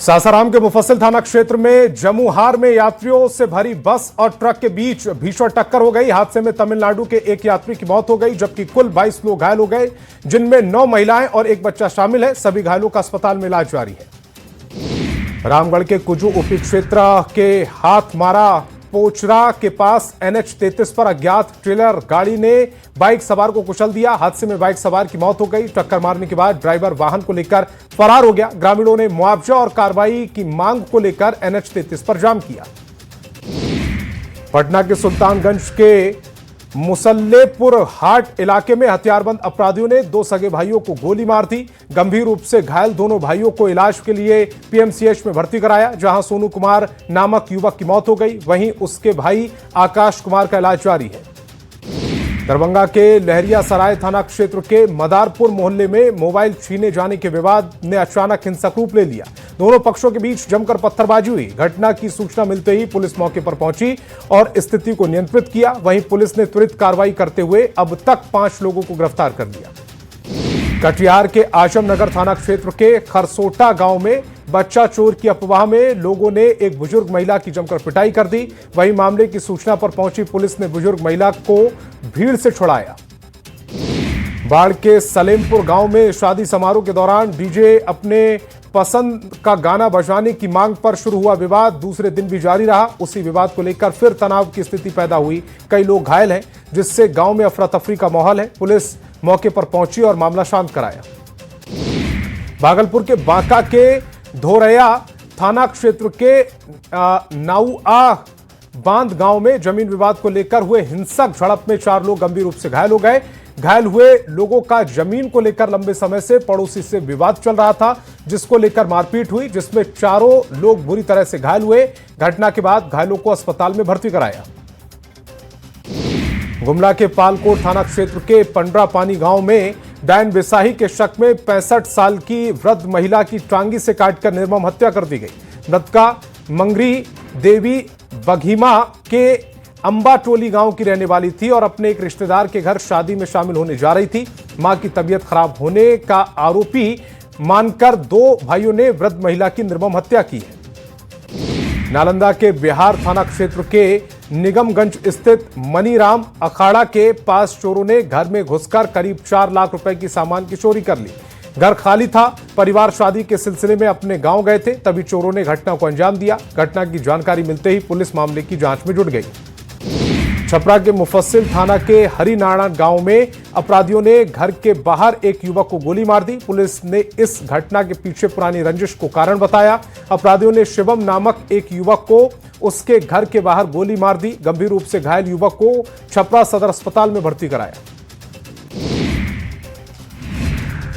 सासाराम के मुफस्सिल थाना क्षेत्र में जमुहार में यात्रियों से भरी बस और ट्रक के बीच भीषण टक्कर हो गई। हादसे में तमिलनाडु के एक यात्री की मौत हो गई, जबकि कुल 22 लोग घायल हो गए, जिनमें 9 महिलाएं और एक बच्चा शामिल है। सभी घायलों का अस्पताल में इलाज जारी है। रामगढ़ के कुजू उपी क्षेत्र के हाथमारा पोचरा के पास NH-33 पर अज्ञात ट्रेलर गाड़ी ने बाइक सवार को कुचल दिया। हादसे में बाइक सवार की मौत हो गई। टक्कर मारने के बाद ड्राइवर वाहन को लेकर फरार हो गया। ग्रामीणों ने मुआवजा और कार्रवाई की मांग को लेकर NH-33 पर जाम किया। पटना के सुल्तानगंज के मुसल्लेपुर हाट इलाके में हथियारबंद अपराधियों ने 2 सगे भाइयों को गोली मार दी। गंभीर रूप से घायल दोनों भाइयों को इलाज के लिए PMCH में भर्ती कराया, जहां सोनू कुमार नामक युवक की मौत हो गई, वहीं उसके भाई आकाश कुमार का इलाज जारी है। दरभंगा के लहरिया सराय थाना क्षेत्र के मदारपुर मोहल्ले में मोबाइल छीने जाने के विवाद ने अचानक हिंसक रूप ले लिया। दोनों पक्षों के बीच जमकर पत्थरबाजी हुई। घटना की सूचना मिलते ही पुलिस मौके पर पहुंची और स्थिति को नियंत्रित किया। वहीं पुलिस ने त्वरित कार्रवाई करते हुए अब तक 5 लोगों को गिरफ्तार कर लिया। कटिहार के आजमनगर थाना क्षेत्र के खरसोटा गांव में बच्चा चोर की अफवाह में लोगों ने एक बुजुर्ग महिला की जमकर पिटाई कर दी। वहीं मामले की सूचना पर पहुंची पुलिस ने बुजुर्ग महिला को भीड़ से छुड़ाया। बाढ़ के सलेमपुर गांव में शादी समारोह के दौरान डीजे अपने पसंद का गाना बजाने की मांग पर शुरू हुआ विवाद दूसरे दिन भी जारी रहा। उसी विवाद को लेकर फिर तनाव की स्थिति पैदा हुई। कई लोग घायल हैं, जिससे गांव में अफरा तफरी का माहौल है। पुलिस मौके पर पहुंची और मामला शांत कराया। भागलपुर के बांका के धोरैया थाना क्षेत्र के नाउआ बांध गांव में जमीन विवाद को लेकर हुए हिंसक झड़प में 4 लोग गंभीर रूप से घायल हो गए। घायल हुए लोगों का जमीन को लेकर लंबे समय से पड़ोसी से विवाद चल रहा था, जिसको लेकर मारपीट हुई, जिसमें चारों लोग बुरी तरह से घायल हुए। घटना के बाद घायलों को अस्पताल में भर्ती कराया। गुमला के पालकोट थाना क्षेत्र के पंडरापानी गांव में डायन बिसाही के शक में 65 साल की वृद्ध महिला की टांगी से काटकर निर्मम हत्या कर दी गई। मृतका मंगरी देवी बघीमा के अंबाटोली गांव की रहने वाली थी और अपने एक रिश्तेदार के घर शादी में शामिल होने जा रही थी। मां की तबीयत खराब होने का आरोपी मानकर 2 भाइयों ने वृद्ध महिला की निर्मम हत्या की है। नालंदा के बिहार थाना क्षेत्र के निगमगंज स्थित मनीराम अखाड़ा के पास चोरों ने घर में घुसकर करीब 4 लाख रुपए की सामान की चोरी कर ली। घर खाली था, परिवार शादी के सिलसिले में अपने गांव गए थे, तभी चोरों ने घटना को अंजाम दिया। घटना की जानकारी मिलते ही पुलिस मामले की जांच में जुट गई। छपरा के मुफस्सिल थाना के हरिनारायण गांव में अपराधियों ने घर के बाहर एक युवक को गोली मार दी। पुलिस ने इस घटना के पीछे पुरानी रंजिश को कारण बताया। अपराधियों ने शिवम नामक एक युवक को उसके घर के बाहर गोली मार दी। गंभीर रूप से घायल युवक को छपरा सदर अस्पताल में भर्ती कराया।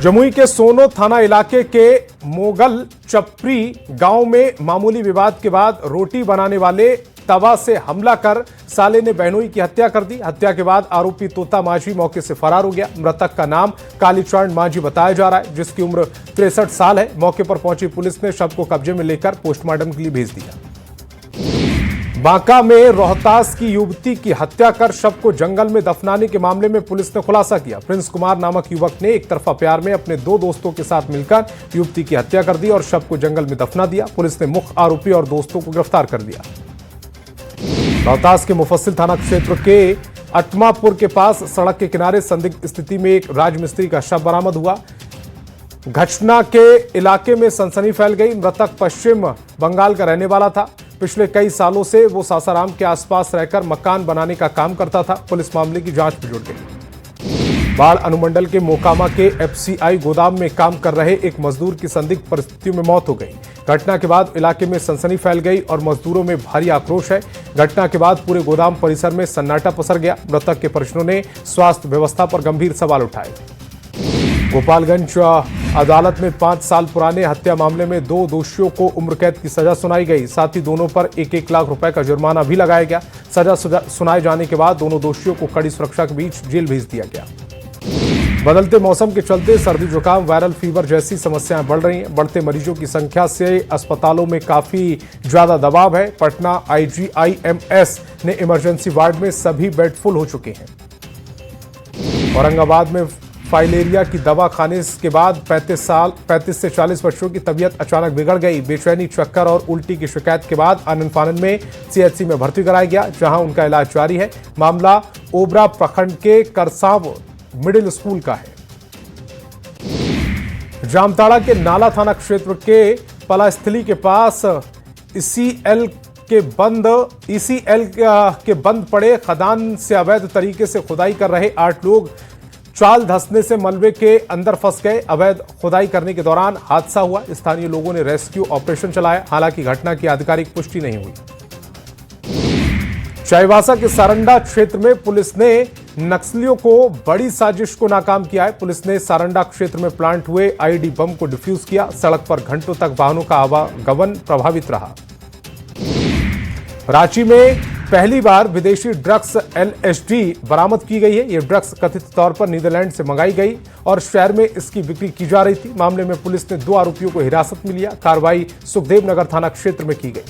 जमुई के सोनो थाना इलाके के मोगल चपरी गांव में मामूली विवाद के बाद रोटी बनाने वाले तवा से हमला कर साले ने बहनोई की हत्या कर दी। हत्या के बाद आरोपी तोता माझी मौके से फरार हो गया। मृतक का नाम कालीचरण माझी बताया जा रहा है, जिसकी उम्र 63 साल है। मौके पर पहुंची पुलिस ने शव को कब्जे में लेकर पोस्टमार्टम के लिए भेज दिया। बांका में रोहतास की युवती की हत्या कर शव को जंगल में दफनाने के मामले में पुलिस ने खुलासा किया। प्रिंस कुमार नामक युवक ने एक तरफा प्यार में अपने 2 दोस्तों के साथ मिलकर युवती की हत्या कर दी और शव को जंगल में दफना दिया। पुलिस ने मुख्य आरोपी और दोस्तों को गिरफ्तार कर लिया। रोहतास के मुफस्सिल थाना क्षेत्र के अटमापुर के पास सड़क के किनारे संदिग्ध स्थिति में एक राजमिस्त्री का शव बरामद हुआ। घटना के इलाके में सनसनी फैल गई। मृतक पश्चिम बंगाल का रहने वाला था। पिछले कई सालों से वो सासाराम के आसपास रहकर मकान बनाने का काम करता था। पुलिस मामले की जांच में जुट गई। बाढ़ अनुमंडल के मोकामा के FCI गोदाम में काम कर रहे एक मजदूर की संदिग्ध परिस्थितियों में मौत हो गई। घटना के बाद इलाके में सनसनी फैल गई और मजदूरों में भारी आक्रोश है। घटना के बाद पूरे गोदाम परिसर में सन्नाटा पसर गया। मृतक के परिजनों ने स्वास्थ्य व्यवस्था पर गंभीर सवाल उठाए। गोपालगंज अदालत में 5 साल पुराने हत्या मामले में 2 दोषियों को उम्र कैद की सजा सुनाई गई। साथ ही दोनों पर 1-1 लाख रुपए का जुर्माना भी लगाया गया। सजा सुनाए जाने के बाद दोनों दोषियों को कड़ी सुरक्षा के बीच जेल भेज दिया गया। बदलते मौसम के चलते सर्दी जुकाम वायरल फीवर जैसी समस्याएं बढ़ रही हैं। बढ़ते मरीजों की संख्या से अस्पतालों में काफी ज्यादा दबाव है। पटना IGIMS ने इमरजेंसी वार्ड में सभी बेड फुल हो चुके हैं। औरंगाबाद में फाइलेरिया की दवा खाने के बाद 35 से 40 वर्षों की तबीयत अचानक बिगड़ गई। बेचैनी, चक्कर और उल्टी की शिकायत के बाद आनन फानन में सीएचसी में भर्ती कराया गया, जहां उनका इलाज जारी है। मामला ओबरा प्रखंड के करसाव मिडिल स्कूल का है। जामताड़ा के नाला थाना क्षेत्र के पलास्थली के पास ईसीएल के बंद पड़े खदान से अवैध तरीके से खुदाई कर रहे 8 लोग चाल धंसने से मलबे के अंदर फंस गए। अवैध खुदाई करने के दौरान हादसा हुआ। स्थानीय लोगों ने रेस्क्यू ऑपरेशन चलाया, हालांकि घटना की आधिकारिक पुष्टि नहीं हुई। चाईबासा के सारंडा क्षेत्र में पुलिस ने नक्सलियों को बड़ी साजिश को नाकाम किया है। पुलिस ने सारंडा क्षेत्र में प्लांट हुए आईईडी बम को डिफ्यूज किया। सड़क पर घंटों तक वाहनों का आवागमन प्रभावित रहा। रांची में पहली बार विदेशी ड्रग्स एलएसडी बरामद की गई है। यह ड्रग्स कथित तौर पर नीदरलैंड से मंगाई गई और शहर में इसकी बिक्री की जा रही थी। मामले में पुलिस ने 2 आरोपियों को हिरासत में लिया। कार्रवाई सुखदेव नगर थाना क्षेत्र में की गई।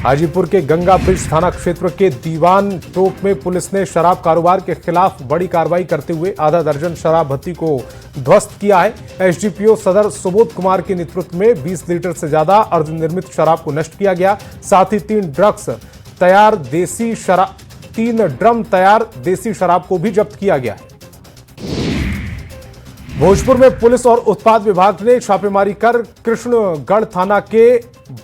हाजीपुर के गंगा ब्रिज थाना क्षेत्र के दीवान टोक में पुलिस ने शराब कारोबार के खिलाफ बड़ी कार्रवाई करते हुए आधा दर्जन शराब भट्टी को ध्वस्त किया है। एसडीपीओ सदर सुबोध कुमार के नेतृत्व में 20 लीटर से ज्यादा अर्धनिर्मित शराब को नष्ट किया गया। साथ ही 3 ड्रम तैयार देसी शराब को भी जब्त किया गया है। भोजपुर में पुलिस और उत्पाद विभाग ने छापेमारी कर कृष्णगढ़ थाना के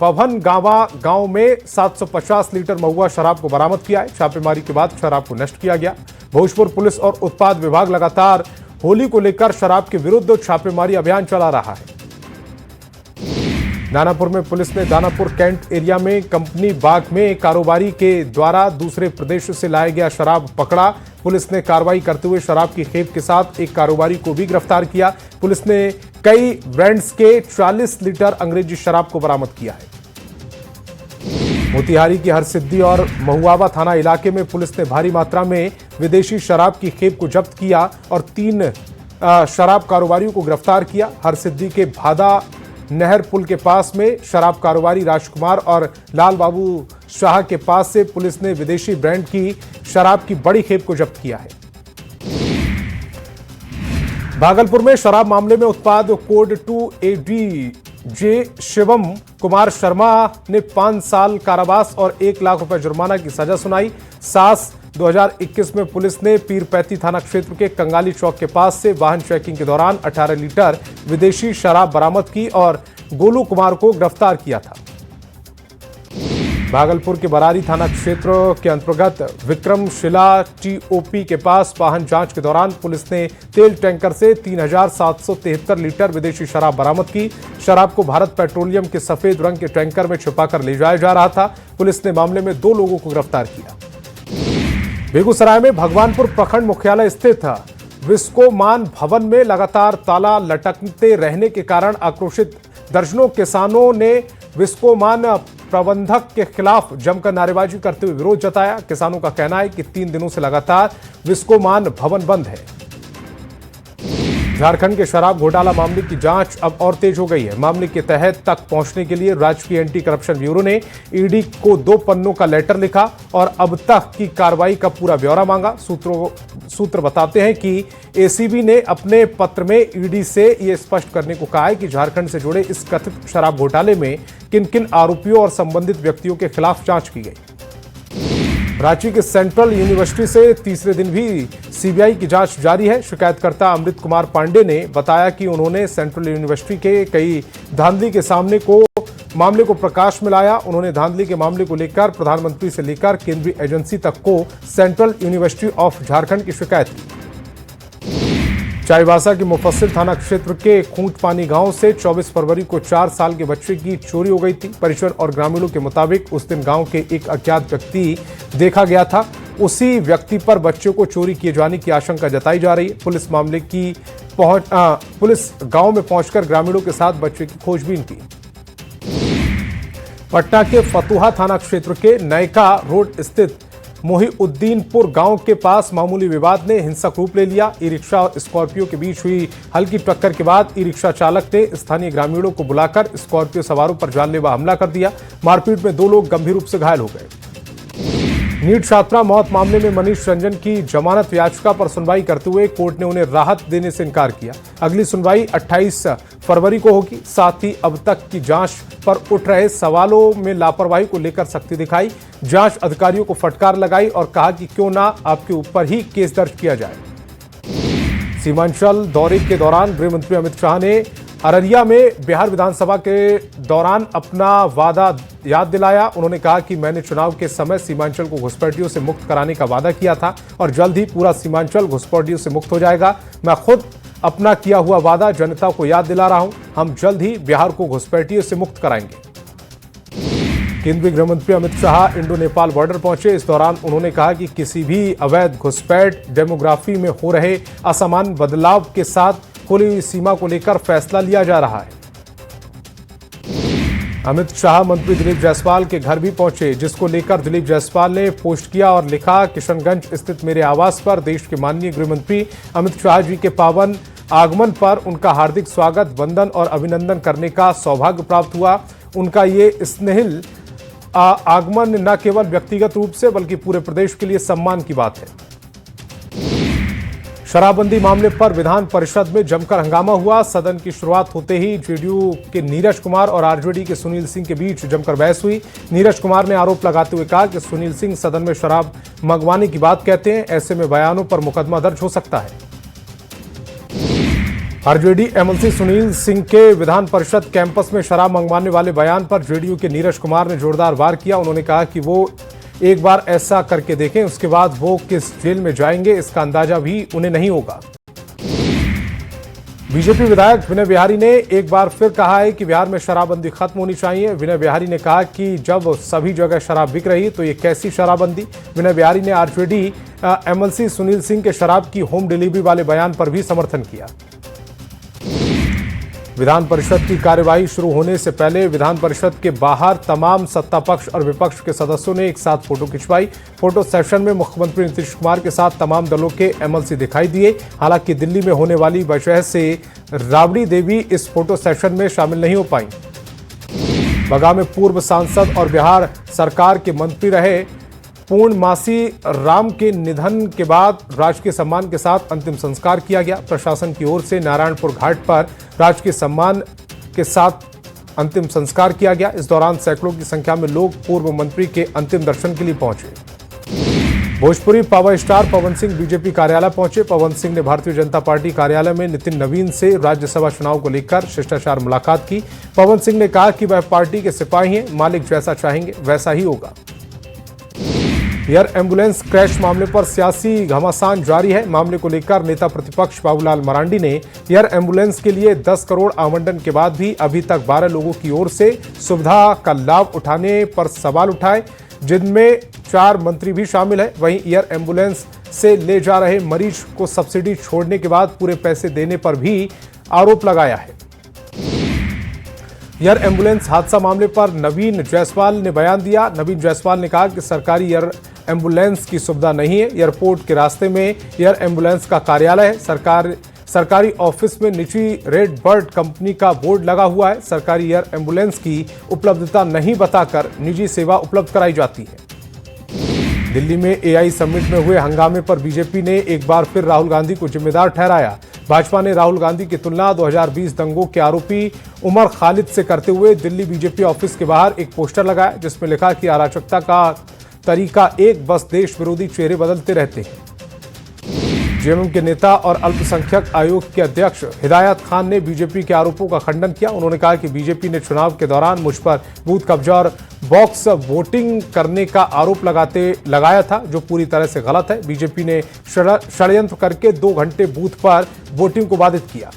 बभन गांव में 750 लीटर महुआ शराब को बरामद किया है। छापेमारी के बाद शराब को नष्ट किया गया। भोजपुर पुलिस और उत्पाद विभाग लगातार होली को लेकर शराब के विरुद्ध छापेमारी अभियान चला रहा है। दानापुर में पुलिस ने दानापुर कैंट एरिया में कंपनी बाग में कारोबारी के द्वारा दूसरे प्रदेश से लाया गया शराब पकड़ा। पुलिस ने कार्रवाई करते हुए शराब की खेप के साथ एक कारोबारी को भी गिरफ्तार किया। पुलिस ने कई ब्रांड्स के 40 लीटर अंग्रेजी शराब को बरामद किया है। मोतिहारी की हरसिद्धि और महुआवा थाना इलाके में पुलिस ने भारी मात्रा में विदेशी शराब की खेप को जब्त किया और 3 शराब कारोबारियों को गिरफ्तार किया। हरसिद्धि के भादा नहर पुल के पास में शराब कारोबारी राजकुमार और लाल बाबू शाह के पास से पुलिस ने विदेशी ब्रांड की शराब की बड़ी खेप को जब्त किया है। भागलपुर में शराब मामले में उत्पाद कोड 2 एडीजे शिवम कुमार शर्मा ने 5 साल कारावास और 1 लाख रुपए जुर्माना की सजा सुनाई। 2021 में पुलिस ने पीरपैती थाना क्षेत्र के कंगाली चौक के पास से वाहन चेकिंग के दौरान 18 लीटर विदेशी शराब बरामद की और गोलू कुमार को गिरफ्तार किया था। भागलपुर के बरारी थाना क्षेत्र के अंतर्गत विक्रमशिला टीओपी के पास वाहन जांच के दौरान पुलिस ने तेल टैंकर से 3773 लीटर विदेशी शराब बरामद की। शराब को भारत पेट्रोलियम के सफेद रंग के टैंकर में छिपाकर ले जाया जा रहा था। पुलिस ने मामले में 2 लोगों को गिरफ्तार किया। बेगूसराय में भगवानपुर प्रखंड मुख्यालय स्थित विस्कोमान भवन में लगातार ताला लटकते रहने के कारण आक्रोशित दर्जनों किसानों ने विस्कोमान प्रबंधक के खिलाफ जमकर नारेबाजी करते हुए विरोध जताया। किसानों का कहना है कि 3 दिनों से लगातार विस्कोमान भवन बंद है। झारखंड के शराब घोटाला मामले की जांच अब और तेज हो गई है। मामले के तह तक पहुंचने के लिए राज्य की एंटी करप्शन ब्यूरो ने ईडी को 2 पन्नों का लेटर लिखा और अब तक की कार्रवाई का पूरा ब्यौरा मांगा। सूत्र बताते हैं कि एसीबी ने अपने पत्र में ईडी से यह स्पष्ट करने को कहा है कि झारखंड से जुड़े इस कथित शराब घोटाले में किन किन आरोपियों और संबंधित व्यक्तियों के खिलाफ जांच की गई। रांची के सेंट्रल यूनिवर्सिटी से तीसरे दिन भी सीबीआई की जांच जारी है। शिकायतकर्ता अमृत कुमार पांडे ने बताया कि उन्होंने सेंट्रल यूनिवर्सिटी के कई धांधली के मामले को प्रकाश में लाया। उन्होंने धांधली के मामले को लेकर प्रधानमंत्री से लेकर केंद्रीय एजेंसी तक को सेंट्रल यूनिवर्सिटी ऑफ झारखंड की शिकायत की। चाईबासा के मुफस्सिल थाना क्षेत्र के खूंटपानी गांव से 24 फरवरी को 4 साल के बच्चे की चोरी हो गई थी। परिजन और ग्रामीणों के मुताबिक उस दिन गांव के एक अज्ञात व्यक्ति देखा गया था। उसी व्यक्ति पर बच्चे को चोरी किए जाने की आशंका जताई जा रही है। पुलिस गांव में पहुंचकर ग्रामीणों के साथ बच्चे की खोजबीन की। पटना के फतुहा थाना क्षेत्र के नयका रोड स्थित मोहिउद्दीनपुर गांव के पास मामूली विवाद ने हिंसक रूप ले लिया। ई रिक्शा और स्कॉर्पियो के बीच हुई हल्की टक्कर के बाद ई रिक्शा चालक ने स्थानीय ग्रामीणों को बुलाकर स्कॉर्पियो सवारों पर जानलेवा हमला कर दिया। मारपीट में 2 लोग गंभीर रूप से घायल हो गए। नीट छात्रा मौत मामले में मनीष रंजन की जमानत याचिका पर सुनवाई करते हुए कोर्ट ने उन्हें राहत देने से इनकार किया। अगली सुनवाई 28 फरवरी को होगी। साथ ही अब तक की जांच पर उठ रहे सवालों में लापरवाही को लेकर सख्ती दिखाई, जांच अधिकारियों को फटकार लगाई और कहा कि क्यों ना आपके ऊपर ही केस दर्ज किया जाए। सीमांचल दौरे के दौरान गृह मंत्री अमित शाह ने अररिया में बिहार विधानसभा के दौरान अपना वादा याद दिलाया। उन्होंने कहा कि मैंने चुनाव के समय सीमांचल को घुसपैठियों से मुक्त कराने का वादा किया था और जल्द ही पूरा सीमांचल घुसपैठियों से मुक्त हो जाएगा। मैं खुद अपना किया हुआ वादा जनता को याद दिला रहा हूं। हम जल्द ही बिहार को घुसपैठियों से मुक्त कराएंगे। केंद्रीय गृह मंत्री अमित शाह इंडो नेपाल बॉर्डर पहुंचे। इस दौरान उन्होंने कहा कि किसी भी अवैध घुसपैठ, डेमोग्राफी में हो रहे असामान्य बदलाव के साथ खुली हुई सीमा को लेकर फैसला लिया जा रहा है। अमित शाह मंत्री दिलीप जायसवाल के घर भी पहुंचे, जिसको लेकर दिलीप जायसवाल ने पोस्ट किया और लिखा, किशनगंज स्थित मेरे आवास पर देश के माननीय गृह मंत्री अमित शाह जी के पावन आगमन पर उनका हार्दिक स्वागत, वंदन और अभिनंदन करने का सौभाग्य प्राप्त हुआ। उनका ये स्नेहिल आगमन न केवल व्यक्तिगत रूप से बल्कि पूरे प्रदेश के लिए सम्मान की बात है। शराबबंदी मामले पर विधान परिषद में जमकर हंगामा हुआ। सदन की शुरुआत होते ही जेडीयू के नीरज कुमार और आरजेडी के सुनील सिंह के बीच जमकर बहस हुई। नीरज कुमार ने आरोप लगाते हुए कहा कि सुनील सिंह सदन में शराब मंगवाने की बात कहते हैं, ऐसे में बयानों पर मुकदमा दर्ज हो सकता है। आरजेडी एमएलसी सुनील सिंह के विधान परिषद कैंपस में शराब मंगवाने वाले बयान पर जेडीयू के नीरज कुमार ने जोरदार वार किया। उन्होंने कहा कि वो एक बार ऐसा करके देखें, उसके बाद वो किस जेल में जाएंगे इसका अंदाजा भी उन्हें नहीं होगा। बीजेपी विधायक विनय बिहारी ने एक बार फिर कहा है कि बिहार में शराबबंदी खत्म होनी चाहिए। विनय बिहारी ने कहा कि जब सभी जगह शराब बिक रही तो ये कैसी शराबबंदी। विनय बिहारी ने आरजेडी एमएलसी सुनील सिंह के शराब की होम डिलीवरी वाले बयान पर भी समर्थन किया। विधान परिषद की कार्यवाही शुरू होने से पहले विधान परिषद के बाहर तमाम सत्ता पक्ष और विपक्ष के सदस्यों ने एक साथ फोटो खिंचवाई। फोटो सेशन में मुख्यमंत्री नीतीश कुमार के साथ तमाम दलों के एमएलसी दिखाई दिए। हालांकि दिल्ली में होने वाली वजह से राबड़ी देवी इस फोटो सेशन में शामिल नहीं हो पाई। बगहा में पूर्व सांसद और बिहार सरकार के मंत्री रहे पूर्णमासी राम के निधन के बाद राजकीय सम्मान के साथ अंतिम संस्कार किया गया। प्रशासन की ओर से नारायणपुर घाट पर राजकीय सम्मान के साथ अंतिम संस्कार किया गया। इस दौरान सैकड़ों की संख्या में लोग पूर्व मंत्री के अंतिम दर्शन के लिए पहुंचे। Bhojpuri power star Pawan Singh BJP कार्यालय पहुंचे। पवन सिंह ने भारतीय जनता पार्टी कार्यालय में नितिन नवीन से राज्यसभा चुनाव को लेकर शिष्टाचार मुलाकात की। पवन सिंह ने कहा कि वह पार्टी के सिपाही हैं, मालिक जैसा चाहेंगे वैसा ही होगा। एयर एम्बुलेंस क्रैश मामले पर सियासी घमासान जारी है। मामले को लेकर नेता प्रतिपक्ष बाबूलाल मरांडी ने एयर एम्बुलेंस के लिए 10 करोड़ आवंटन के बाद भी अभी तक 12 लोगों की ओर से सुविधा का लाभ उठाने पर सवाल उठाए, जिनमें 4 मंत्री भी शामिल हैं। वहीं एयर एम्बुलेंस से ले जा रहे मरीज को सब्सिडी छोड़ने के बाद पूरे पैसे देने पर भी आरोप लगाया है। एयर एम्बुलेंस हादसा मामले पर नवीन जायसवाल ने बयान दिया। नवीन जायसवाल ने कहा कि सरकारी एयर एम्बुलेंस की सुविधा नहीं है। एयरपोर्ट के रास्ते में एयर एम्बुलेंस का कार्यालय है। सरकारी ऑफिस में निजी रेड बर्ड कंपनी का बोर्ड लगा हुआ है। सरकारी एयर एम्बुलेंस की उपलब्धता नहीं बताकर निजी सेवा उपलब्ध कराई जाती है। दिल्ली में एआई समिट में हुए हंगामे पर बीजेपी ने एक बार फिर राहुल गांधी को जिम्मेदार ठहराया। भाजपा ने राहुल गांधी की तुलना 2020 दंगों के आरोपी उमर खालिद से करते हुए दिल्ली बीजेपी ऑफिस के बाहर एक पोस्टर लगाया, जिसमें लिखा कि अराजकता का तरीका एक, बस देश विरोधी चेहरे बदलते रहते हैं। जेएमएम के नेता और अल्पसंख्यक आयोग के अध्यक्ष हिदायत खान ने बीजेपी के आरोपों का खंडन किया। उन्होंने कहा कि बीजेपी ने चुनाव के दौरान मुझ पर बूथ कब्जा और बॉक्स वोटिंग करने का आरोप लगाया था, जो पूरी तरह से गलत है। बीजेपी ने षड्यंत्र करके 2 घंटे बूथ पर वोटिंग को बाधित किया।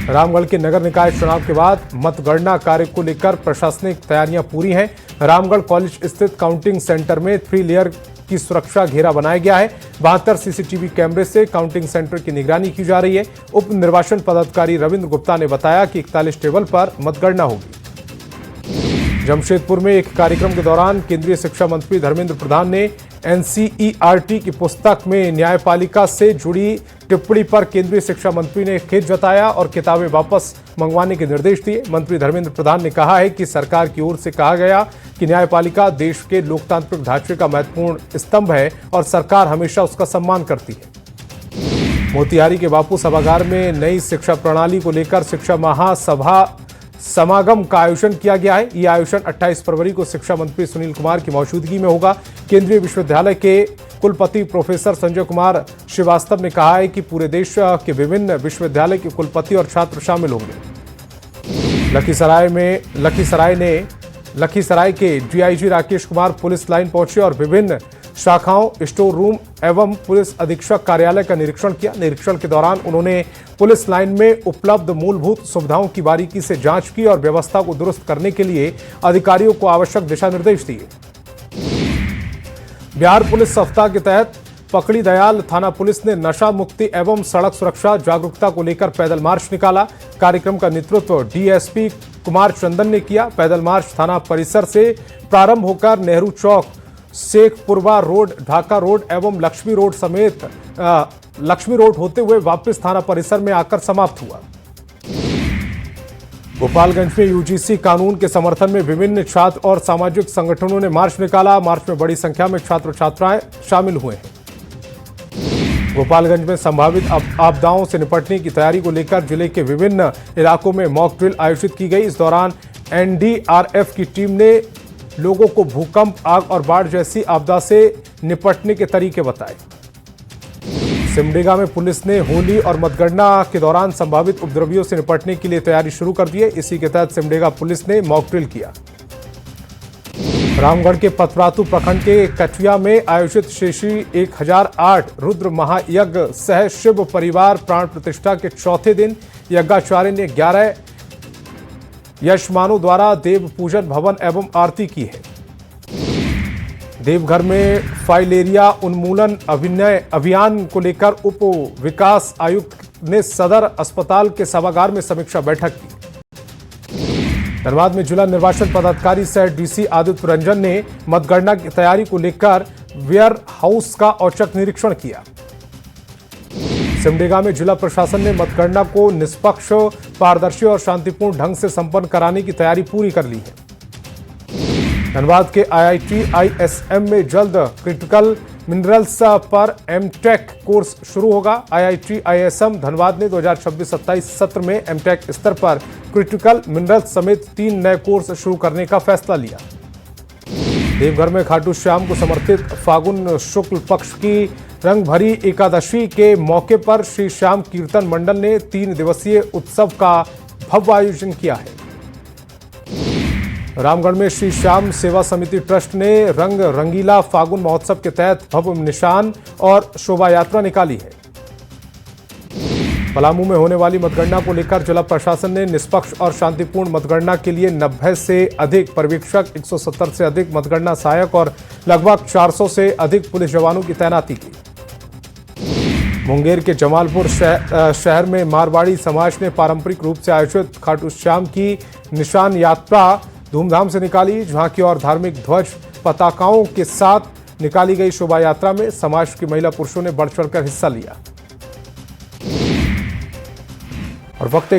रामगढ़ के नगर निकाय चुनाव के बाद मतगणना कार्य को लेकर प्रशासनिक तैयारियां पूरी हैं। रामगढ़ कॉलेज स्थित काउंटिंग सेंटर में 3 लेयर की सुरक्षा घेरा बनाया गया है। 72 सीसीटीवी कैमरे से काउंटिंग सेंटर की निगरानी की जा रही है। उप निर्वाचन पदाधिकारी रविंद्र गुप्ता ने बताया कि 41 टेबल पर मतगणना होगी। जमशेदपुर में एक कार्यक्रम के दौरान केंद्रीय शिक्षा मंत्री धर्मेंद्र प्रधान ने एनसीईआरटी की पुस्तक में न्यायपालिका से जुड़ी टिप्पणी पर केंद्रीय शिक्षा मंत्री ने खेद जताया और किताबें वापस मंगवाने के निर्देश दिए। मंत्री धर्मेंद्र प्रधान ने कहा है कि सरकार की ओर से कहा गया कि न्यायपालिका देश के लोकतांत्रिक ढांचे का महत्वपूर्ण स्तंभ है और सरकार हमेशा उसका सम्मान करती है। मोतिहारी के बापू सभागार में नई शिक्षा प्रणाली को लेकर शिक्षा महासभा समागम का आयोजन किया गया है। यह आयोजन 28 फरवरी को शिक्षा मंत्री सुनील कुमार की मौजूदगी में होगा। केंद्रीय विश्वविद्यालय के कुलपति प्रोफेसर संजय कुमार श्रीवास्तव ने कहा है कि पूरे देश के विभिन्न विश्वविद्यालय के कुलपति और छात्र शामिल होंगे। लखीसराय के DIG Rakesh Kumar police line पहुंचे और विभिन्न शाखाओं, स्टोर रूम एवं पुलिस अधीक्षक कार्यालय का निरीक्षण किया। निरीक्षण के दौरान उन्होंने पुलिस लाइन में उपलब्ध मूलभूत सुविधाओं की बारीकी से जांच की और व्यवस्था को दुरुस्त करने के लिए अधिकारियों को आवश्यक दिशा निर्देश दिए। बिहार पुलिस सप्ताह के तहत पकड़ी दयाल थाना पुलिस ने नशा मुक्ति एवं सड़क सुरक्षा जागरूकता को लेकर पैदल मार्च निकाला। कार्यक्रम का नेतृत्व डीएसपी कुमार चंदन ने किया। पैदल मार्च थाना परिसर से प्रारंभ होकर नेहरू चौक, शेखपुरवा रोड, ढाका रोड एवं लक्ष्मी रोड समेत लक्ष्मी रोड होते हुए वापस थाना परिसर में आकर समाप्त हुआ। गोपालगंज में यूजीसी कानून के समर्थन में विभिन्न छात्र और सामाजिक संगठनों ने मार्च निकाला। मार्च में बड़ी संख्या में छात्र छात्राएं शामिल हुए हैं। गोपालगंज में संभावित आपदाओं से निपटने की तैयारी को लेकर जिले के विभिन्न इलाकों में मॉक ड्रिल आयोजित की गई। इस दौरान एनडीआरएफ की टीम ने लोगों को भूकंप, आग और बाढ़ जैसी आपदा से निपटने के तरीके बताए। सिमडेगा में पुलिस ने होली और मतगणना के दौरान संभावित उपद्रवियों से निपटने के लिए तैयारी शुरू कर दी है। इसी के तहत सिमडेगा पुलिस ने मॉक ड्रिल किया। रामगढ़ के पतरातू प्रखंड के कठिया में आयोजित श्री श्री 1008 रुद्र महायज्ञ सह शिव परिवार प्राण प्रतिष्ठा के चौथे दिन यज्ञाचार्य ने 11 यशमानों द्वारा देव पूजन, भवन एवं आरती की है। देवघर में फाइलेरिया उन्मूलन अभियान को लेकर उप विकास आयुक्त ने सदर अस्पताल के सभागार में समीक्षा बैठक की। धनबाद में जिला निर्वाचन पदाधिकारी सह डीसी आदित्य रंजन ने मतगणना की तैयारी को लेकर वेयर हाउस का औचक निरीक्षण किया। सिमडेगा में जिला प्रशासन ने मतगणना को निष्पक्ष, पारदर्शी और शांतिपूर्ण ढंग से संपन्न कराने की तैयारी पूरी कर ली है। धनबाद के आईआईटी आईएसएम में जल्द क्रिटिकल मिनरल्स पर एमटेक कोर्स शुरू होगा। आईआईटी आईएसएम धनबाद ने 2026-27 सत्र में एमटेक स्तर पर क्रिटिकल मिनरल्स समेत 3 नए कोर्स शुरू करने का फैसला लिया। देवघर में खाटू श्याम को समर्पित फागुन शुक्ल पक्ष की रंग भरी एकादशी के मौके पर श्री श्याम कीर्तन मंडल ने 3 दिवसीय उत्सव का भव्य आयोजन किया है। रामगढ़ में श्री श्याम सेवा समिति ट्रस्ट ने रंग रंगीला फागुन महोत्सव के तहत भव्य निशान और शोभा यात्रा निकाली है। पलामू में होने वाली मतगणना को लेकर जिला प्रशासन ने निष्पक्ष और शांतिपूर्ण मतगणना के लिए 90 से अधिक पर्यवेक्षक, 170 से अधिक मतगणना सहायक और लगभग 400 से अधिक पुलिस जवानों की तैनाती की। मुंगेर के जमालपुर शहर में मारवाड़ी समाज ने पारंपरिक रूप से आयोजित खाटू श्याम की निशान यात्रा धूमधाम से निकाली। झांकी और धार्मिक ध्वज पताकाओं के साथ निकाली गई शोभा यात्रा में समाज की महिला पुरुषों ने बढ़ चढ़कर हिस्सा लिया। और वक्त